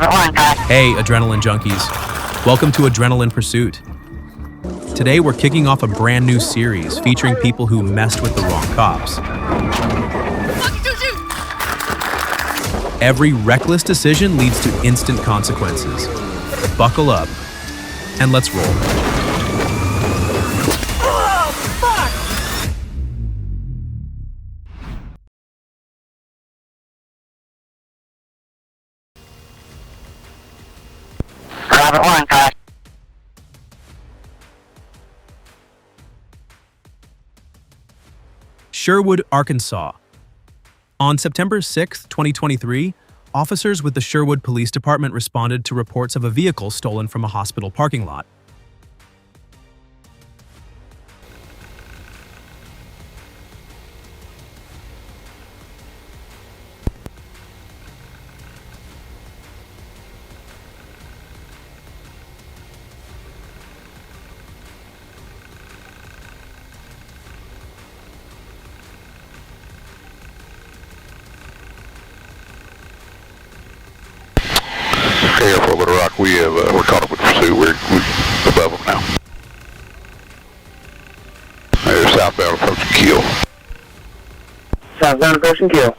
Hey, adrenaline junkies. Welcome to Adrenaline Pursuit. Today we're kicking off a brand new series featuring people who messed with the wrong cops. Every reckless decision leads to instant consequences. Buckle up, and let's roll. Sherwood, Arkansas. On September 6, 2023, officers with the Sherwood Police Department responded to reports of a vehicle stolen from a hospital parking lot. Careful, Little Rock. We're caught up with pursuit. We're above them now. They're southbound approaching Kill. Southbound approaching Kill.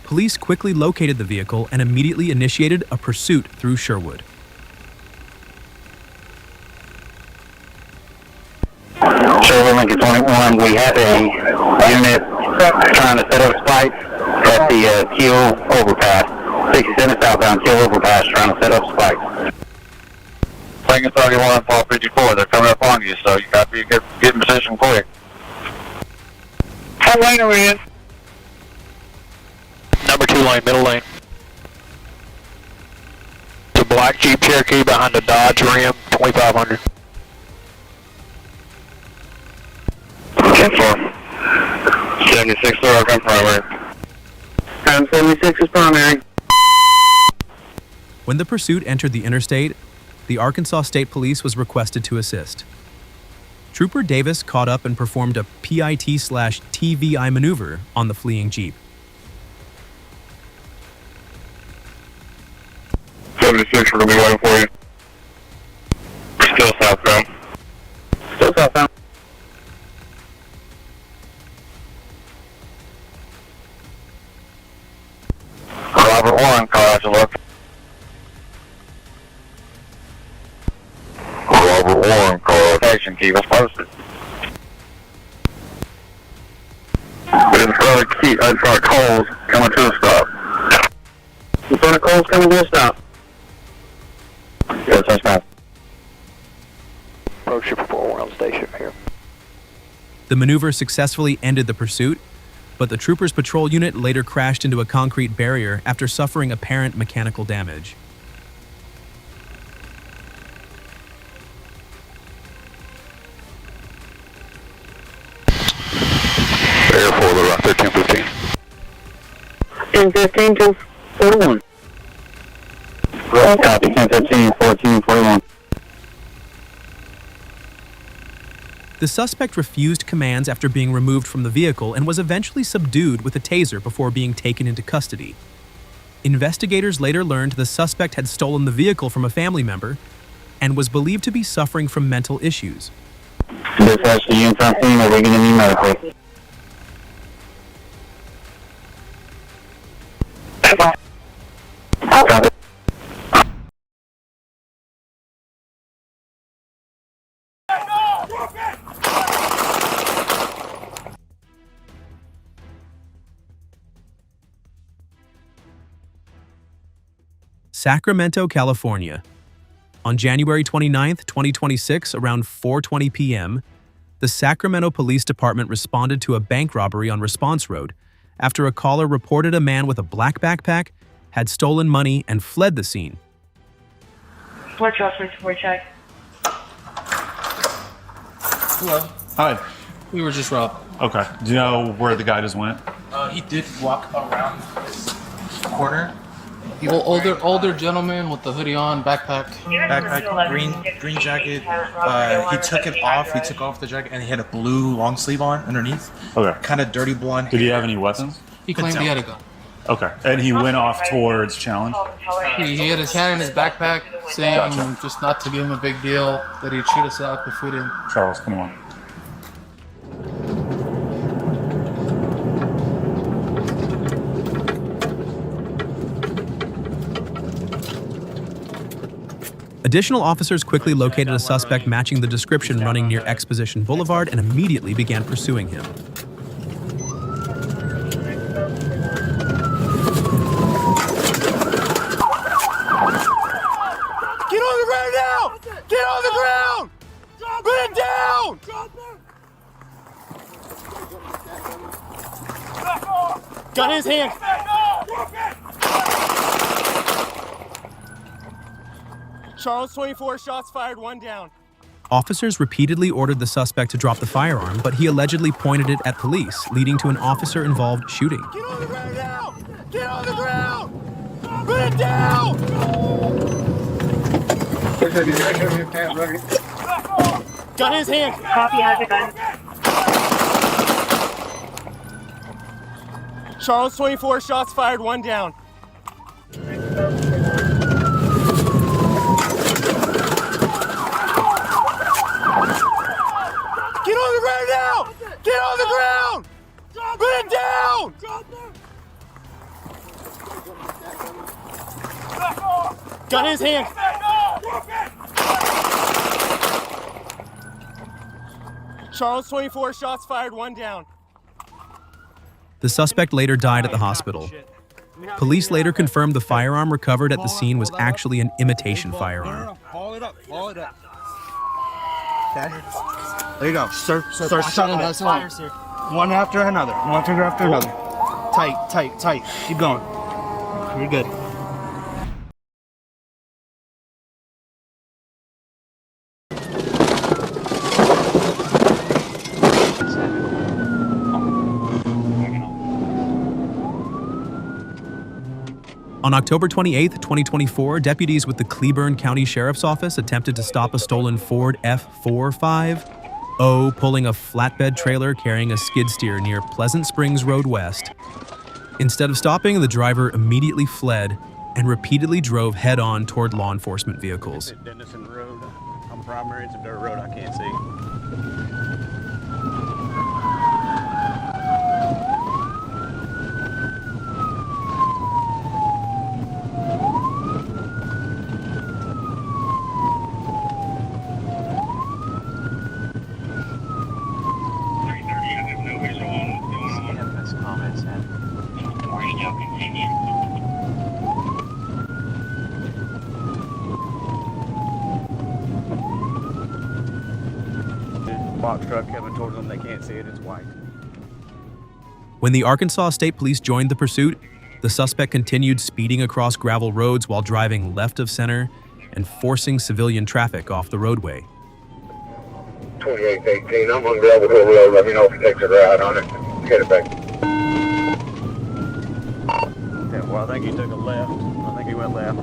Police quickly located the vehicle and immediately initiated a pursuit through Sherwood. Sherwood Lincoln 21, we have a unit trying to set up spikes at the Kill overpass. 67 southbound Kill overpass trying to set up spikes. Lincoln 31, 454. They're coming up on you, so you got to get in position quick. What lane are we in? Number 2 lane, middle lane. It's a black Jeep Cherokee behind the Dodge Ram, 2500. 10-4. 76 Thorough, come primary. 76 is primary. When the pursuit entered the interstate, the Arkansas State Police was requested to assist. Trooper Davis caught up and performed a PIT/TVI maneuver on the fleeing Jeep. 76, we're going to be waiting for you. Still southbound. Still southbound. Robert 1, car to look. Robert 1, car station, keep us posted. In front of Coles, coming to a stop. In front of Coles, coming to a stop. Yes, that's not. Approach Super 4, we're on station here. The maneuver successfully ended the pursuit, but the troopers' patrol unit later crashed into a concrete barrier after suffering apparent mechanical damage. Air 4, they're right there, 1015. 10-15 to 41. Copy, 10-15, 14-41. The suspect refused commands after being removed from the vehicle and was eventually subdued with a taser before being taken into custody. Investigators later learned the suspect had stolen the vehicle from a family member and was believed to be suffering from mental issues. Dispatch to units on scene, are we going to need medical? Copy. Sacramento, California. On January 29, 2026, around 4:20 p.m., the Sacramento Police Department responded to a bank robbery on Response Road after a caller reported a man with a black backpack had stolen money and fled the scene. What trust for check? Hello. Hi. We were just robbed. Okay. Do you know where the guy just went? He did walk around this corner. Older gentleman with the hoodie on, backpack, green jacket. He took it off. He took off the jacket and he had a blue long sleeve on underneath. Okay. Kind of dirty blonde. Did he have any weapons? He claimed he had a gun. Okay. And he went off towards Challenge? He had his hand in his backpack, saying just not to give him a big deal, that he'd shoot us up if we didn't. Charles, come on. Additional officers quickly located a suspect matching the description running near Exposition Boulevard and immediately began pursuing him. Get on the ground now! Get on the ground! Put it down! Got his hand. Charles, 24 shots fired, 1 down. Officers repeatedly ordered the suspect to drop the firearm, but he allegedly pointed it at police, leading to an officer-involved shooting. Get on the ground now! Get on the ground! Put it down! Got his hand. Copy, has a gun. Charles, 24 shots fired, 1 down. Get on the ground now! Get on the ground! Put it down! Got his hand. Charles, 24 shots fired, 1 down. The suspect later died at the hospital. Police later confirmed the firearm recovered at the scene was actually an imitation firearm. Haul it up, haul it up. Okay. There you go. Start shutting that fire, sir. One after another. One finger after another. Tight, tight, tight. Keep going. You're good. On October 28, 2024, deputies with the Cleburne County Sheriff's Office attempted to stop a stolen Ford F45O pulling a flatbed trailer carrying a skid steer near Pleasant Springs Road West. Instead of stopping, the driver immediately fled and repeatedly drove head-on toward law enforcement vehicles. Dennison Road. I'm primary. It's a dirt road. I can't see. Box truck coming towards them, they can't see it, it's white. When the Arkansas State Police joined the pursuit, the suspect continued speeding across gravel roads while driving left of center and forcing civilian traffic off the roadway. 2818, I'm on Gravel Hill Road. Let me know if he takes a ride on it. Get it back. Yeah, well, I think he took a left. I think he went left.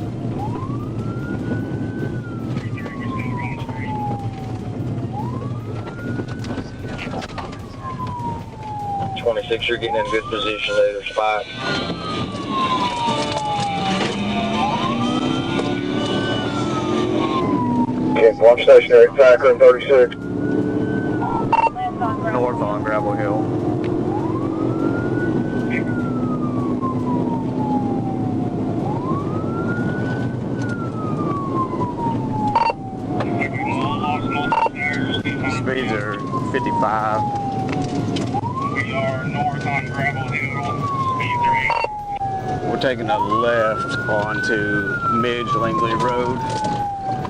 26, you're getting in good position there. There's 5. Okay, watch stationary, Packer 36. North on Gravel Hill. Speeds are 55. We are north on Gravel Hill, speed 3. We're taking a left onto Midge Langley Road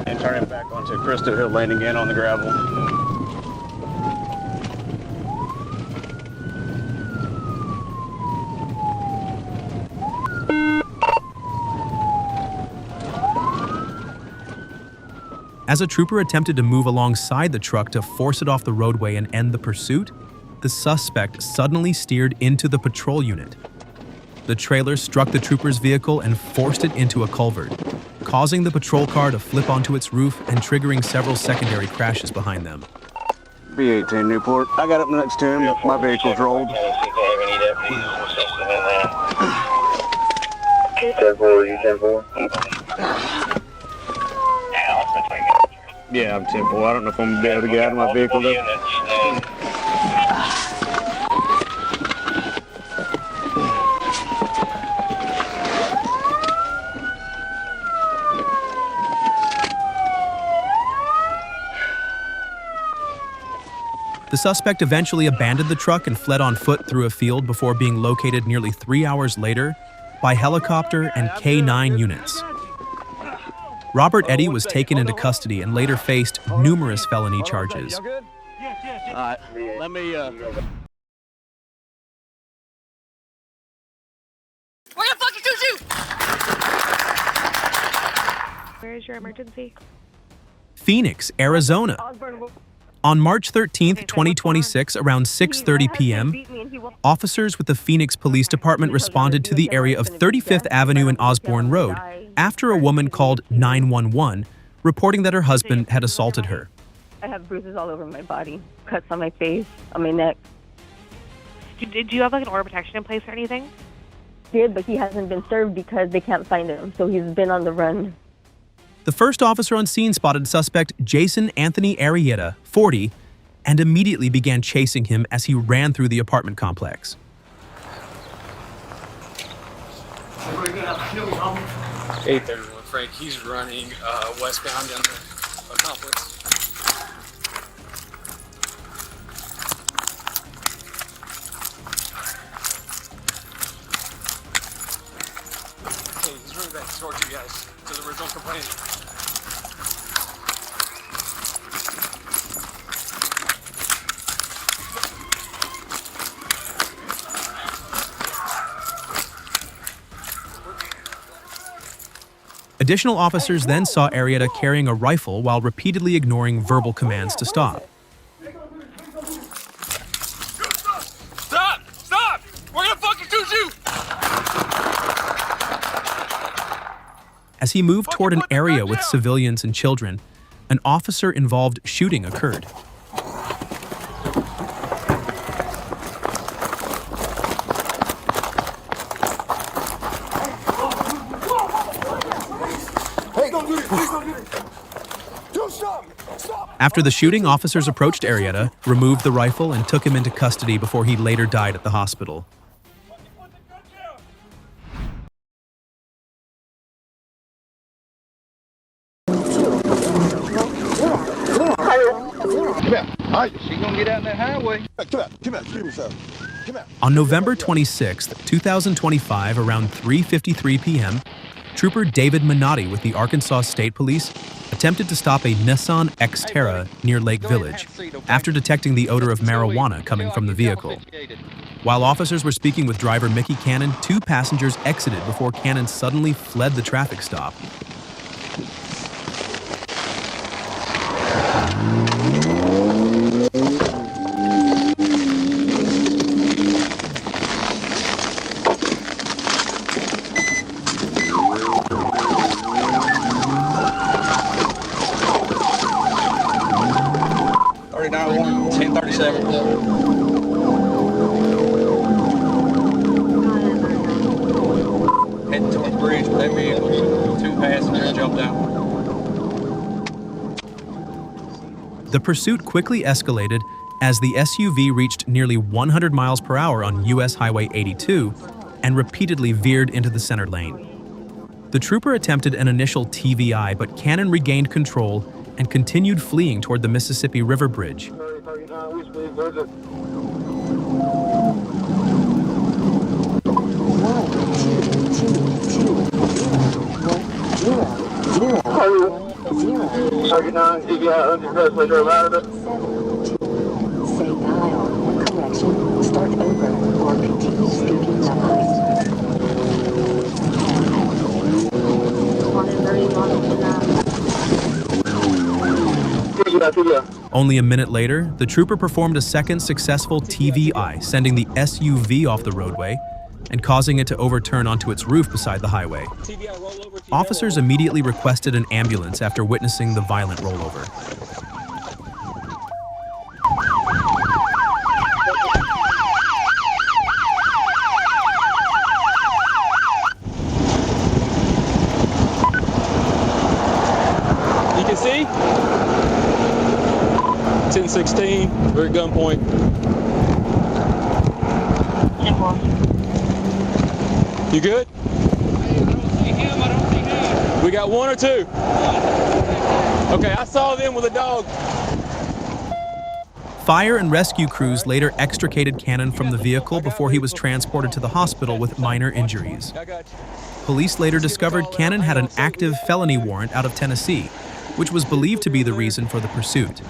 and turning back onto Crystal Hill Lane again on the gravel. As a trooper attempted to move alongside the truck to force it off the roadway and end the pursuit, the suspect suddenly steered into the patrol unit. The trailer struck the trooper's vehicle and forced it into a culvert, causing the patrol car to flip onto its roof and triggering several secondary crashes behind them. B18 Newport. I got up next to him. My vehicle's rolled. 10-4, you 10-4? Yeah, I'm 10-4. I don't know if I'm going to be able to get out of my vehicle though. The suspect eventually abandoned the truck and fled on foot through a field before being located nearly 3 hours later by helicopter and K-9 units. Robert Eddy was taken into custody and later faced numerous felony charges. Let me, We're gonna fucking shoot you! Where is your emergency? Phoenix, Arizona. On March 13, 2026, around 6:30 p.m., officers with the Phoenix Police Department responded to the area of 35th Avenue and Osborne Road after a woman called 911, reporting that her husband had assaulted her. I have bruises all over my body, cuts on my face, on my neck. Did you have like an order of protection in place or anything? Did, but he hasn't been served because they can't find him, so he's been on the run. The first officer on scene spotted suspect Jason Anthony Arrieta, 40, and immediately began chasing him as he ran through the apartment complex. Frank, he's running westbound down the complex. Hey, he's running back towards you guys to the original complaint. Additional officers then saw Arrieta carrying a rifle while repeatedly ignoring verbal commands to stop. Stop! Stop! We're gonna fucking shoot you! As he moved toward an area with civilians and children, an officer-involved shooting occurred. After the shooting, officers approached Arrieta, removed the rifle, and took him into custody before he later died at the hospital. On November 26, 2025, around 3:53 p.m., Trooper David Minotti with the Arkansas State Police attempted to stop a Nissan Xterra near Lake Village after detecting the odor of marijuana coming from the vehicle. While officers were speaking with driver Mickey Cannon, two passengers exited before Cannon suddenly fled the traffic stop. Heading towards the bridge with that vehicle. Two passengers jumped out. The pursuit quickly escalated as the SUV reached nearly 100 miles per hour on US Highway 82 and repeatedly veered into the center lane. The trooper attempted an initial TVI, but Cannon regained control and continued fleeing toward the Mississippi River Bridge. Only a minute later, the trooper performed a second successful TVI, sending the SUV off the roadway and causing it to overturn onto its roof beside the highway. Officers immediately requested an ambulance after witnessing the violent rollover. 116. We're at gunpoint. You good? We got one or two? Okay, I saw them with a dog. Fire and rescue crews later extricated Cannon from the vehicle before he was transported to the hospital with minor injuries. Police later discovered Cannon had an active felony warrant out of Tennessee, which was believed to be the reason for the pursuit.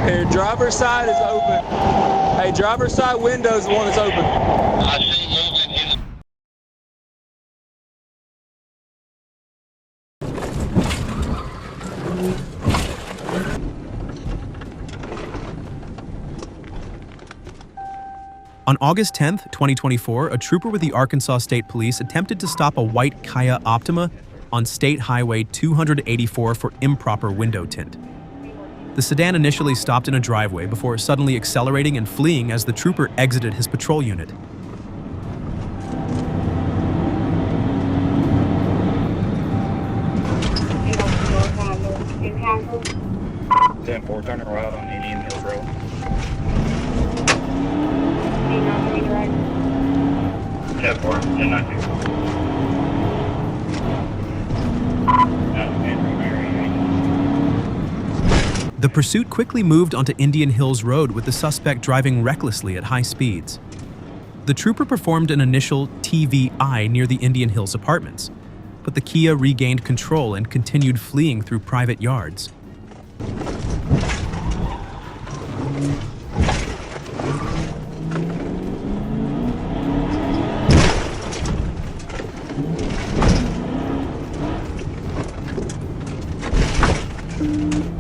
Here, driver's side is open. Hey, driver's side window is the one that's open. I see movement. On August 10, 2024, a trooper with the Arkansas State Police attempted to stop a white Kia Optima on State Highway 284 for improper window tint. The sedan initially stopped in a driveway before suddenly accelerating and fleeing as the trooper exited his patrol unit. Turn around on Indian Hills Road. The pursuit quickly moved onto Indian Hills Road with the suspect driving recklessly at high speeds. The trooper performed an initial TVI near the Indian Hills apartments, but the Kia regained control and continued fleeing through private yards.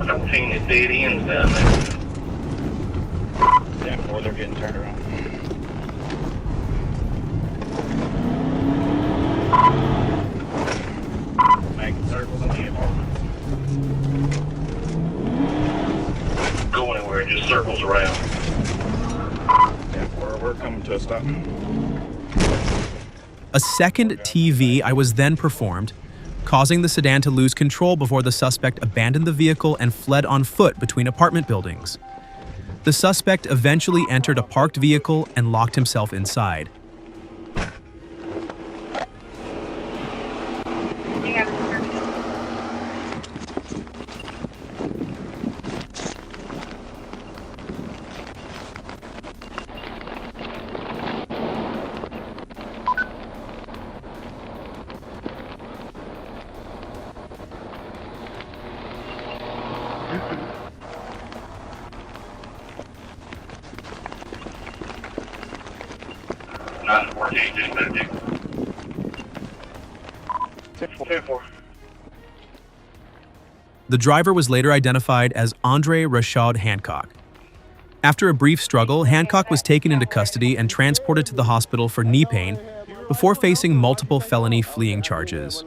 I'm seeing the dead ends down there. Damn, boy, they're getting turned around. Making circles in the apartment. Go anywhere, just circles around. Yeah, we're coming to a stop. A second TVI was then performed, causing the sedan to lose control before the suspect abandoned the vehicle and fled on foot between apartment buildings. The suspect eventually entered a parked vehicle and locked himself inside. The driver was later identified as Andre Rashad Hancock. After a brief struggle, Hancock was taken into custody and transported to the hospital for knee pain before facing multiple felony fleeing charges.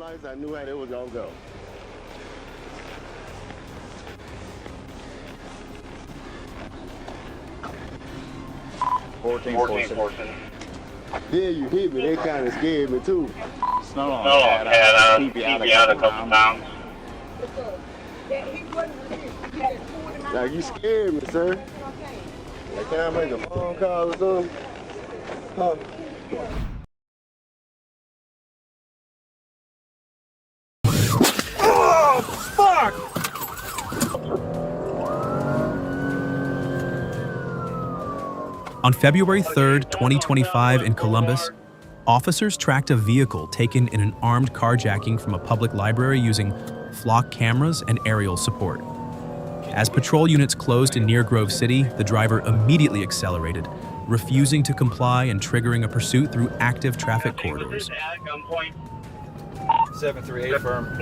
Yeah, you hit me. They kind of scared me too. Snow had keep you out a couple times. Like, you scared me, sir. Like, can I make a phone call or something? Huh? Oh, fuck! On February 3rd, 2025 in Columbus, officers tracked a vehicle taken in an armed carjacking from a public library using flock cameras and aerial support. As patrol units closed in near Grove City, the driver immediately accelerated, refusing to comply and triggering a pursuit through active traffic corridors. 738 firm.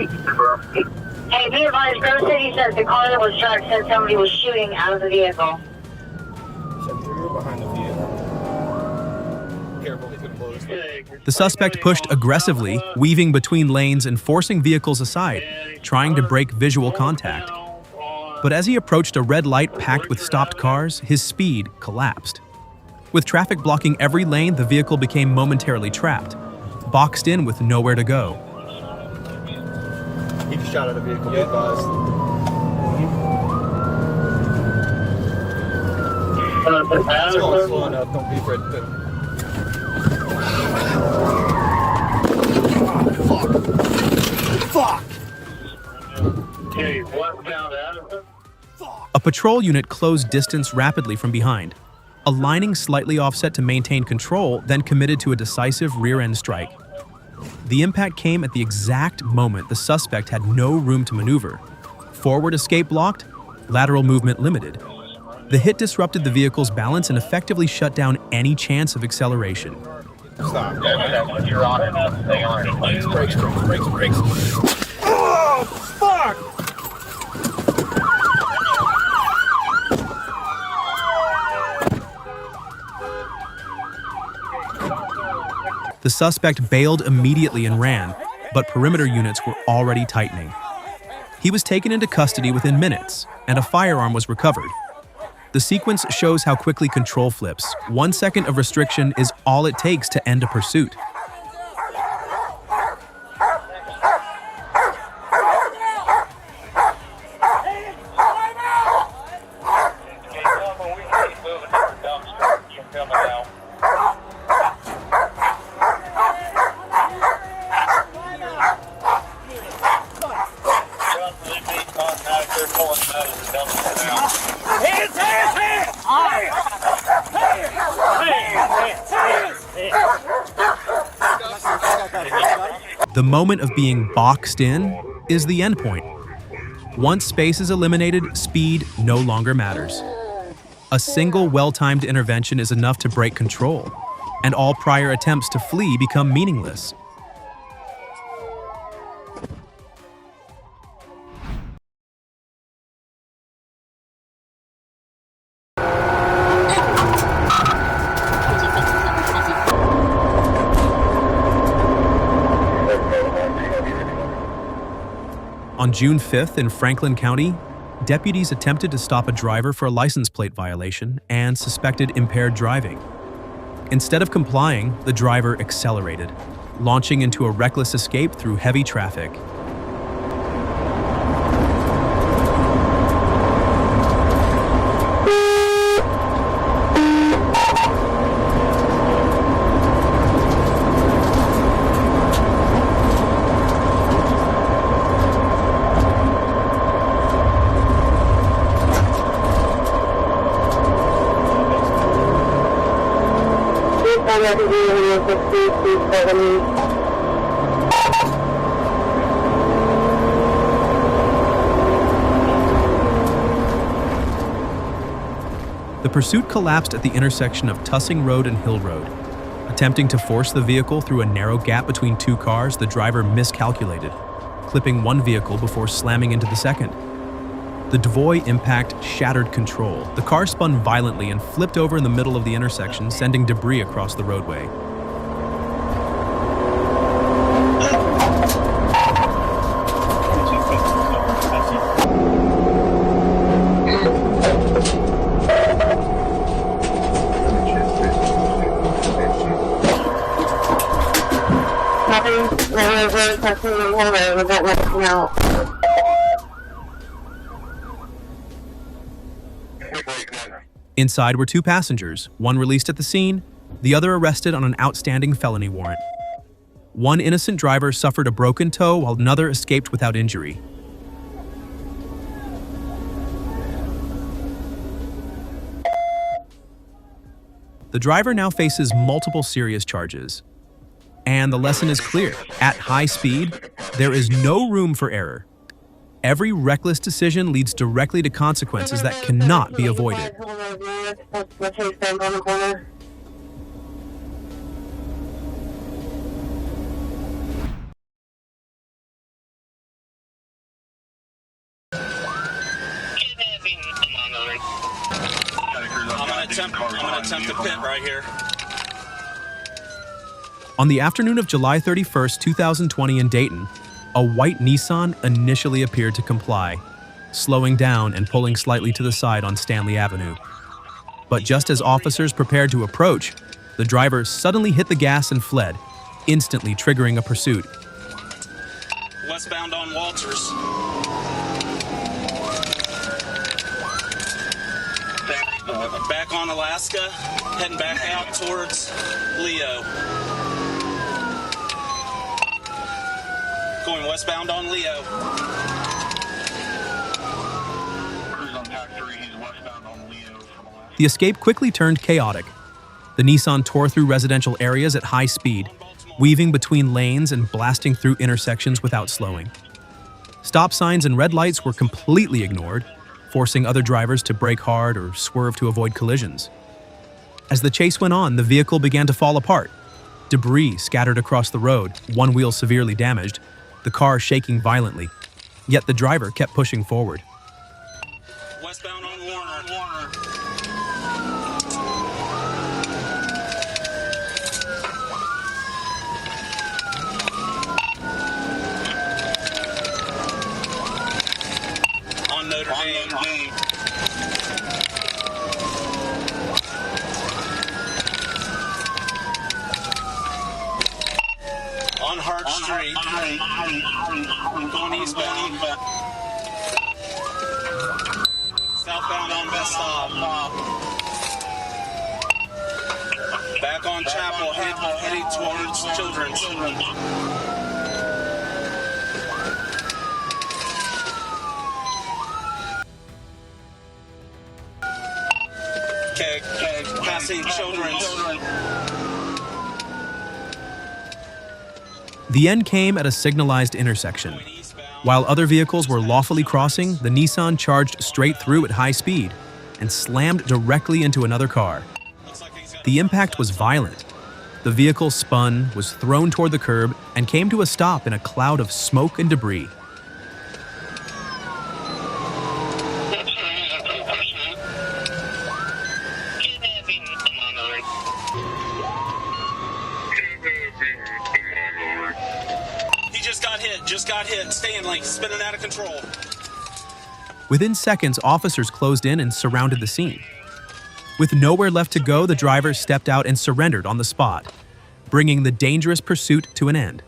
Hey, be advised, Grove City says the car that was tracked said somebody was shooting out of the vehicle. Behind the vehicle. Careful, he could blow this way. The suspect pushed aggressively, weaving between lanes and forcing vehicles aside, trying to break visual contact. But as he approached a red light packed with stopped cars, his speed collapsed. With traffic blocking every lane, the vehicle became momentarily trapped, boxed in with nowhere to go. He shot at a vehicle. Be advised. It's going slow enough. Don't be afraid to pivot. Fuck! Okay, westbound Addison. A patrol unit closed distance rapidly from behind, aligning slightly offset to maintain control, then committed to a decisive rear-end strike. The impact came at the exact moment the suspect had no room to maneuver. Forward escape blocked, lateral movement limited. The hit disrupted the vehicle's balance and effectively shut down any chance of acceleration. Stop. Okay, you're on it. Stay on it. Brakes. Oh, fuck! The suspect bailed immediately and ran, but perimeter units were already tightening. He was taken into custody within minutes, and a firearm was recovered. The sequence shows how quickly control flips. 1 second of restriction is all it takes to end a pursuit. The moment of being boxed in is the endpoint. Once space is eliminated, speed no longer matters. A single well-timed intervention is enough to break control, and all prior attempts to flee become meaningless. On June 5th in Franklin County, deputies attempted to stop a driver for a license plate violation and suspected impaired driving. Instead of complying, the driver accelerated, launching into a reckless escape through heavy traffic. The pursuit collapsed at the intersection of Tussing Road and Hill Road. Attempting to force the vehicle through a narrow gap between two cars, the driver miscalculated, clipping one vehicle before slamming into the second. The Devoy impact shattered control. The car spun violently and flipped over in the middle of the intersection, sending debris across the roadway. Inside were two passengers, one released at the scene, the other arrested on an outstanding felony warrant. One innocent driver suffered a broken toe while another escaped without injury. The driver now faces multiple serious charges. And the lesson is clear. At high speed, there is no room for error. Every reckless decision leads directly to consequences that cannot be avoided. I'm gonna attempt to pit right here. On the afternoon of July 31st, 2020 in Dayton, a white Nissan initially appeared to comply, slowing down and pulling slightly to the side on Stanley Avenue. But just as officers prepared to approach, the driver suddenly hit the gas and fled, instantly triggering a pursuit. westbound on Walters. Back on Alaska, heading back out towards Leo. Going westbound on Leo. The escape quickly turned chaotic. The Nissan tore through residential areas at high speed, weaving between lanes and blasting through intersections without slowing. Stop signs and red lights were completely ignored, forcing other drivers to brake hard or swerve to avoid collisions. As the chase went on, the vehicle began to fall apart. Debris scattered across the road, one wheel severely damaged, the car shaking violently. Yet the driver kept pushing forward. Westbound on Warner. On Notre Dame. On Hart Street. Going eastbound. Southbound on Best Stop. Back on Chapel, heading towards Children's. Okay, passing Children's. The end came at a signalized intersection. While other vehicles were lawfully crossing, the Nissan charged straight through at high speed and slammed directly into another car. The impact was violent. The vehicle spun, was thrown toward the curb, and came to a stop in a cloud of smoke and debris. Just got hit, staying lane, spinning out of control. Within seconds, officers closed in and surrounded the scene. With nowhere left to go, the driver stepped out and surrendered on the spot, bringing the dangerous pursuit to an end.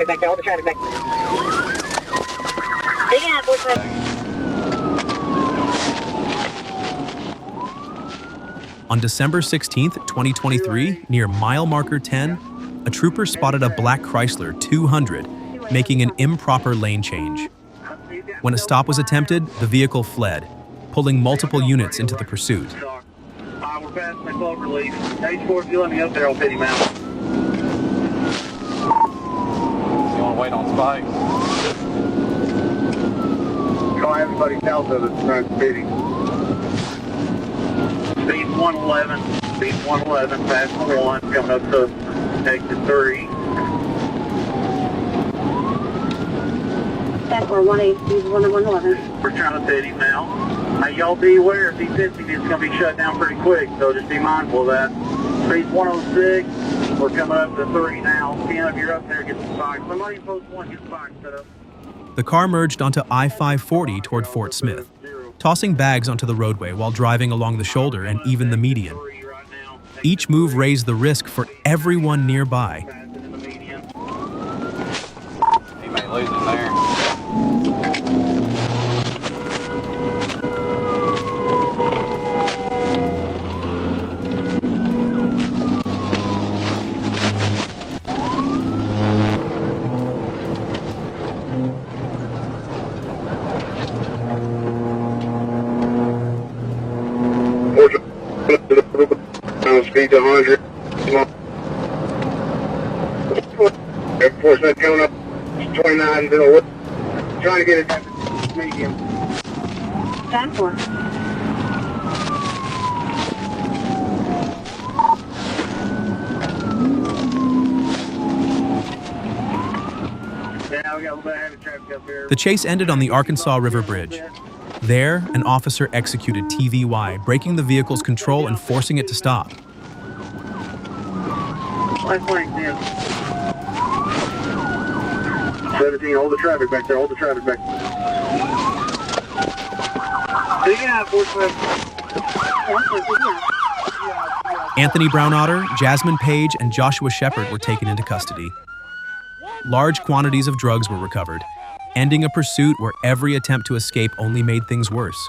Back there, all the traffic back there. On December 16, 2023, near mile marker 10, a trooper spotted a black Chrysler 200 making an improper lane change. When a stop was attempted, the vehicle fled, pulling multiple units into the pursuit. We're passing the clover leaf. H4, if you let me up there, I'll pit him out. You want to wait on spikes? Call everybody south of us trying to pit him. Speed 111, passing 1, coming up to exit 3. That's where 111. We're trying to pit him now. Hey, y'all be aware if he pits him, it's going to be shut down pretty quick, so just be mindful of that. Speed 106, we're coming up to 3 now. Ken, if you're up there, get the spikes. Somebody in post 1, get the spikes set up. The car merged onto I-540 toward Fort Smith, tossing bags onto the roadway while driving along the shoulder and even the median. Each move raised the risk for everyone nearby. He may lose it there. Speed to 100. Enforcement coming up 29 to trying to get it at medium. 10-4. The chase ended on the Arkansas River Bridge. There, an officer executed TVY, breaking the vehicle's control and forcing it to stop. 17, hold the traffic back there, hold the traffic back there. Anthony Brownotter, Jasmine Page, and Joshua Shepard were taken into custody. Large quantities of drugs were recovered, ending a pursuit where every attempt to escape only made things worse.